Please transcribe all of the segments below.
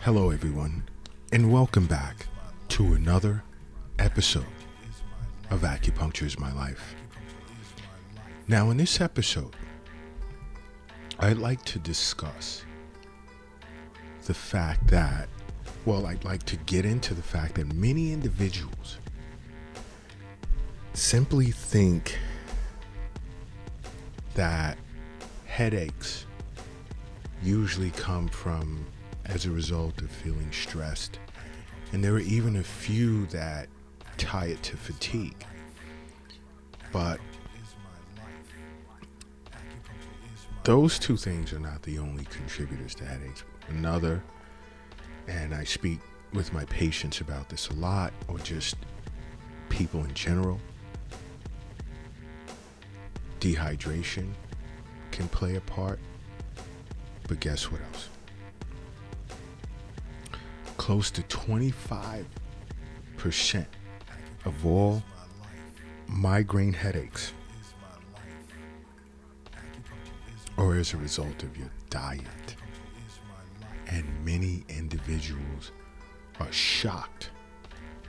Hello, everyone, and welcome back to another episode of Acupuncture is My Life. Now, in this episode, I'd like to discuss the fact that, I'd like to get into the fact that many individuals simply think that headaches usually come from as a result of feeling stressed. And there are even a few that tie it to fatigue. But those two things are not the only contributors to headaches. Another, and I speak with my patients about this a lot, or just people in general, dehydration can play a part. But guess what else? Close to 25% of all migraine headaches are as a result of your diet. And many individuals are shocked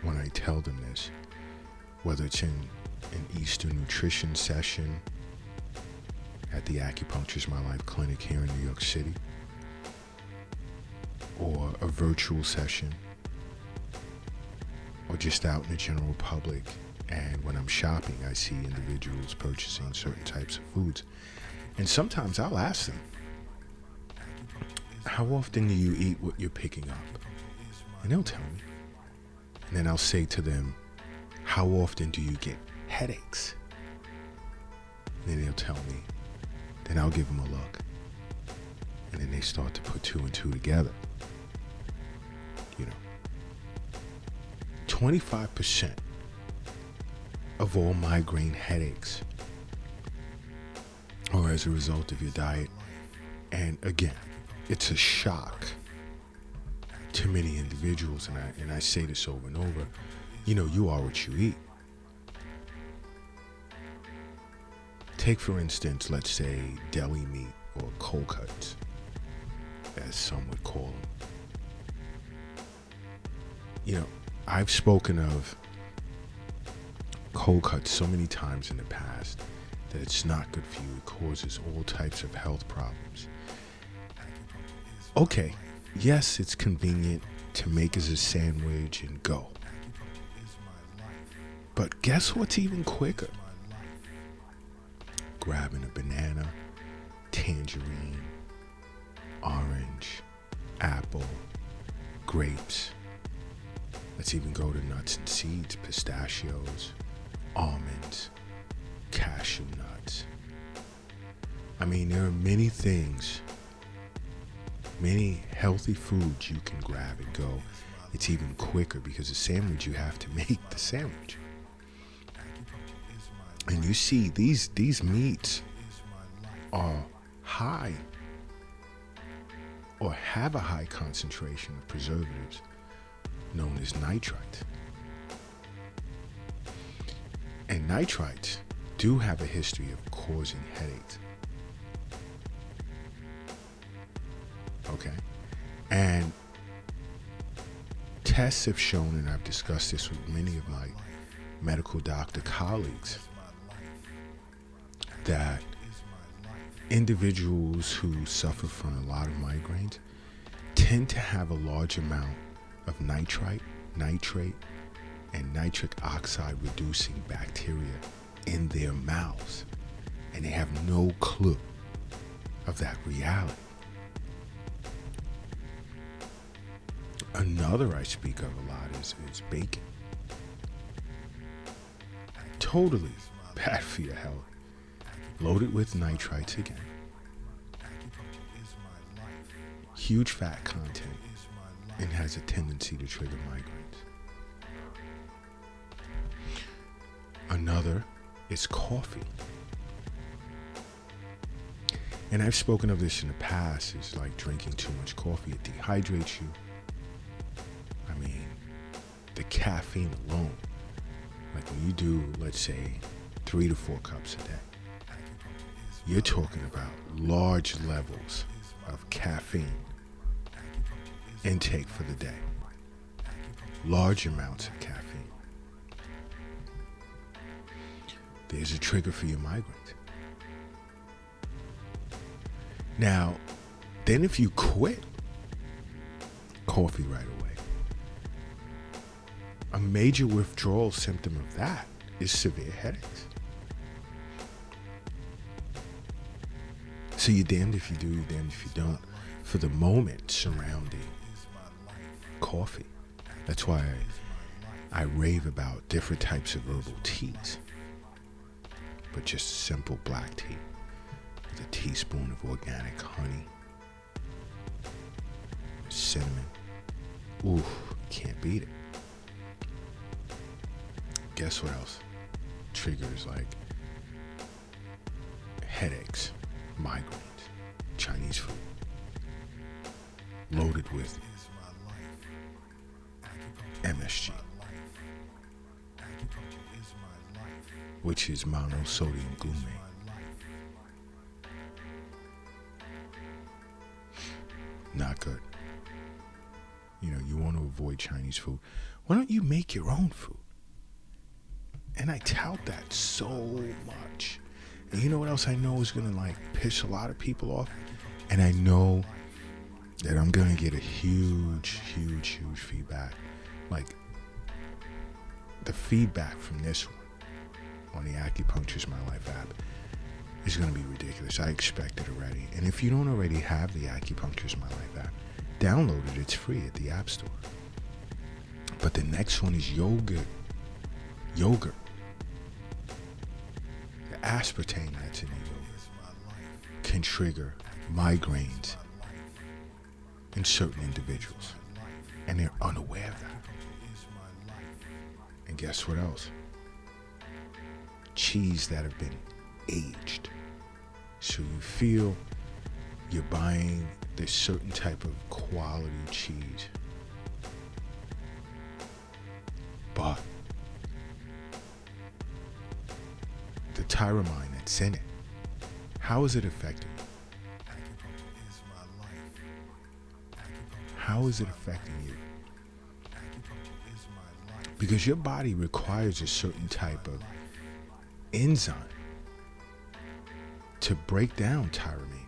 when I tell them this, whether it's in an Eastern nutrition session at the Acupuncture is My Life clinic here in New York City, or a virtual session, or just out in the general public. And when I'm shopping, I see individuals purchasing certain types of foods. And sometimes I'll ask them, how often do you eat what you're picking up? And they'll tell me. And then I'll say to them, how often do you get headaches? And then they'll tell me. Then I'll give them a look. And then they start to put two and two together. 25% of all migraine headaches are as a result of your diet. And again, it's a shock to many individuals, and I say this over and over. You are what you eat. Take, for instance, let's say deli meat or cold cuts, as some would call them. I've spoken of cold cuts so many times in the past that it's not good for you. It causes all types of health problems. Okay, yes, it's convenient to make as a sandwich and go. But guess what's even quicker? Grabbing a banana, tangerine, orange, apple, grapes. Let's even go to nuts and seeds, pistachios, almonds, cashew nuts. There are many things, many healthy foods you can grab and go. It's even quicker because a sandwich, you have to make the sandwich. And you see, these meats are high or have a high concentration of preservatives known as nitrite. And nitrites do have a history of causing headaches. Okay? And tests have shown, and I've discussed this with many of my medical doctor colleagues, that individuals who suffer from a lot of migraines tend to have a large amount of nitrite, nitrate, and nitric oxide reducing bacteria in their mouths. And they have no clue of that reality. Another I speak of a lot is bacon. Totally bad for your health. Loaded with nitrites again. Huge fat content, and has a tendency to trigger migraines. Another is coffee. And I've spoken of this in the past. It's like drinking too much coffee. It dehydrates you. The caffeine alone, like when you do, let's say, 3 to 4 cups a day, you're talking about large levels of caffeine intake for the day. Large amounts of caffeine. There's a trigger for your migraines. Now, then if you quit coffee right away, a major withdrawal symptom of that is severe headaches. So you're damned if you do, you're damned if you don't, for the moment surrounding coffee. That's why I rave about different types of herbal teas. But just simple black tea with a teaspoon of organic honey, cinnamon. Ooh, can't beat it. Guess what else triggers like headaches, migraines? Chinese food. Loaded with MSG, which is monosodium glutamate. Not good. You know, you want to avoid Chinese food. Why don't you make your own food? And I tout that so much. And you know what else I know is going to like piss a lot of people off? And I know that I'm going to get a huge feedback. Like the feedback from this one on the Acupuncture is My Life app is going to be ridiculous. I expect it already. And if you don't already have the Acupuncture is My Life app, download it. It's free at the App Store. But the next one is yogurt. The aspartame that's in the yogurt can trigger migraines in certain individuals. And they're unaware of that. And guess what else? Cheese that have been aged. So you feel you're buying this certain type of quality cheese. But the tyramine that's in it, how is it affecting you? How is it affecting you? Because your body requires a certain type of enzyme to break down tyramine.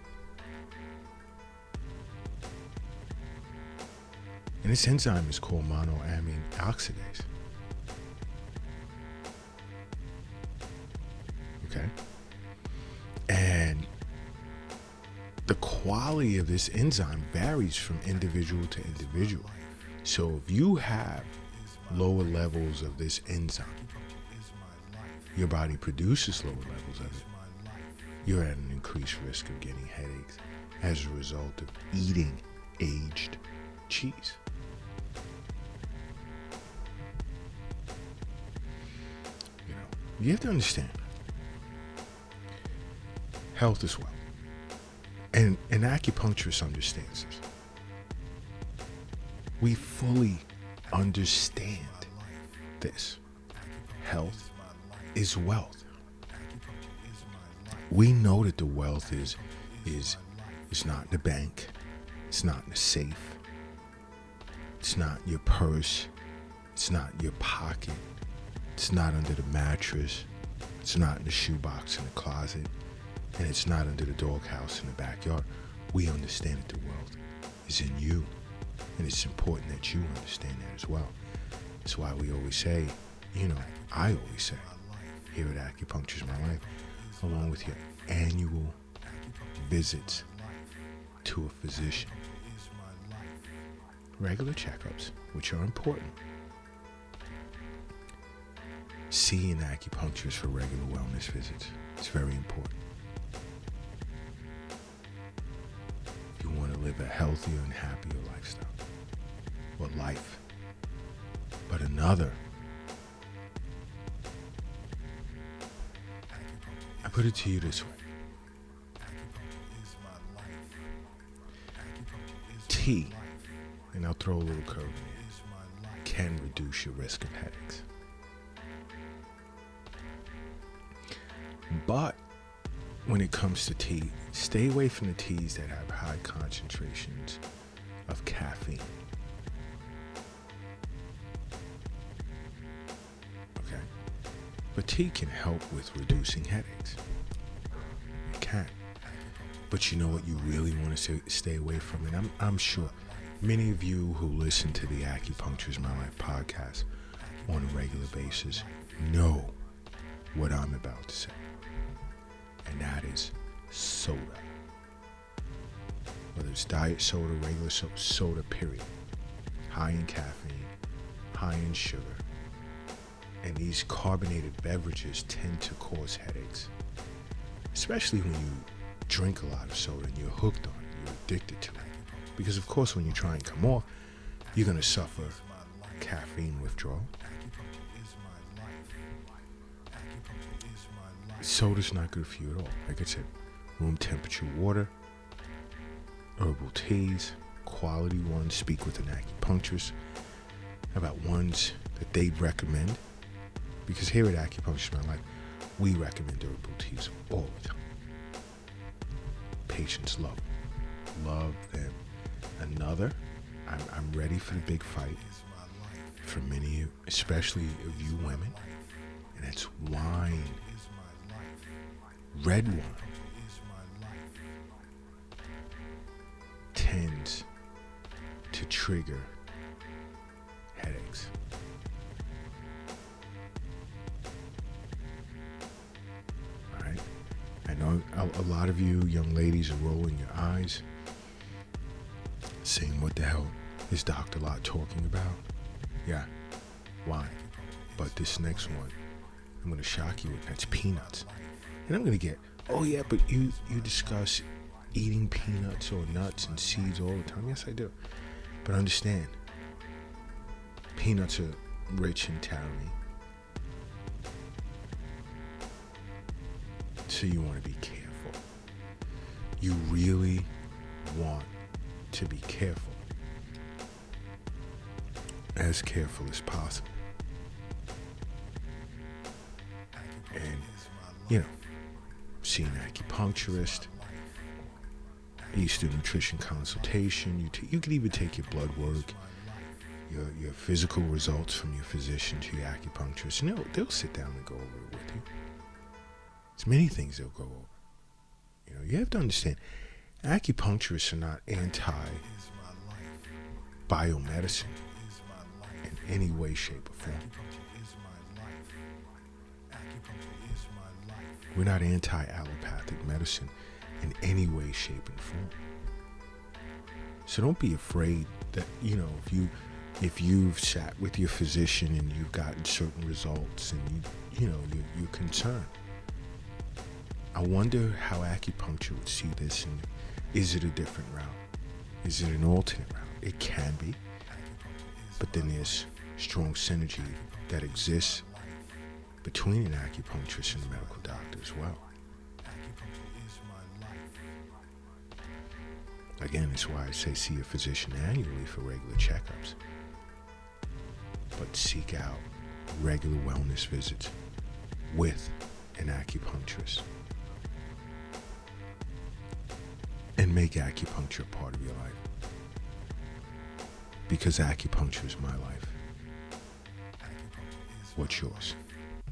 And this enzyme is called monoamine oxidase. Okay? And the quality of this enzyme varies from individual to individual. So if you have lower levels of this enzyme, your body produces lower levels of it, you're at an increased risk of getting headaches as a result of eating aged cheese. You know, you have to understand, health is wealth. And an acupuncturist understands this. We fully understand this. Health is wealth. We know that the wealth is not in the bank. It's not in the safe. It's not in your purse. It's not in your pocket. It's not under the mattress. It's not in the shoebox in the closet. And it's not under the doghouse in the backyard. We understand that the wealth is in you. And it's important that you understand that as well. That's why we always say, you know, I always say, here at Acupuncture is My Life, along with your annual visits to a physician, regular checkups, which are important. See an acupuncturist for regular wellness visits. It's very important. If you want to live a healthier and happier lifestyle, or life. But another, I put it to you this way. Tea, and I'll throw a little curve in here, can reduce your risk of headaches. But when it comes to tea, stay away from the teas that have high concentrations of caffeine. But tea can help with reducing headaches. It can. But you know what you really want to stay away from? And I'm sure many of you who listen to the Acupuncture is My Life podcast on a regular basis know what I'm about to say. And that is soda. Whether it's diet soda, regular soda, soda period. High in caffeine, high in sugar. And these carbonated beverages tend to cause headaches. Especially when you drink a lot of soda and you're hooked on it, you're addicted to it. Because of course when you try and come off, you're going to suffer caffeine withdrawal. Soda's not good for you at all. Like I said, room temperature water, herbal teas, quality ones. Speak with an acupuncturist about ones that they recommend. Because here at Acupuncture My Life, we recommend herbal teas all the time. Patients love them. Another, I'm ready for the big fight for many of you, especially of you women, and it's wine. Red wine tends to trigger headaches. All right? I know a lot of you young ladies are rolling your eyes, saying, what the hell is Dr. Lott talking about? Yeah, wine. But this next one, I'm going to shock you with, that's peanuts. And I'm going to get, oh yeah, but you discuss eating peanuts or nuts and seeds all the time. Yes, I do. But understand, peanuts are rich in taurine. So you want to be careful. You really want to be careful. As careful as possible. And, see an acupuncturist, Eastern nutrition consultation. You could even take your blood work, your physical results from your physician to your acupuncturist. They'll sit down and go over it with you. There's many things they'll go over. You have to understand, acupuncturists are not anti-biomedicine in any way, shape, or form. We're not anti-allopathic medicine in any way, shape, and form. So don't be afraid that, if you've sat with your physician and you've gotten certain results and you're concerned. I wonder how acupuncture would see this, and is it a different route? Is it an alternate route? It can be, but then there's strong synergy that exists between an acupuncturist and a medical doctor as well. Again, that's why I say see a physician annually for regular checkups. But seek out regular wellness visits with an acupuncturist. And make acupuncture a part of your life. Because acupuncture is my life. What's yours?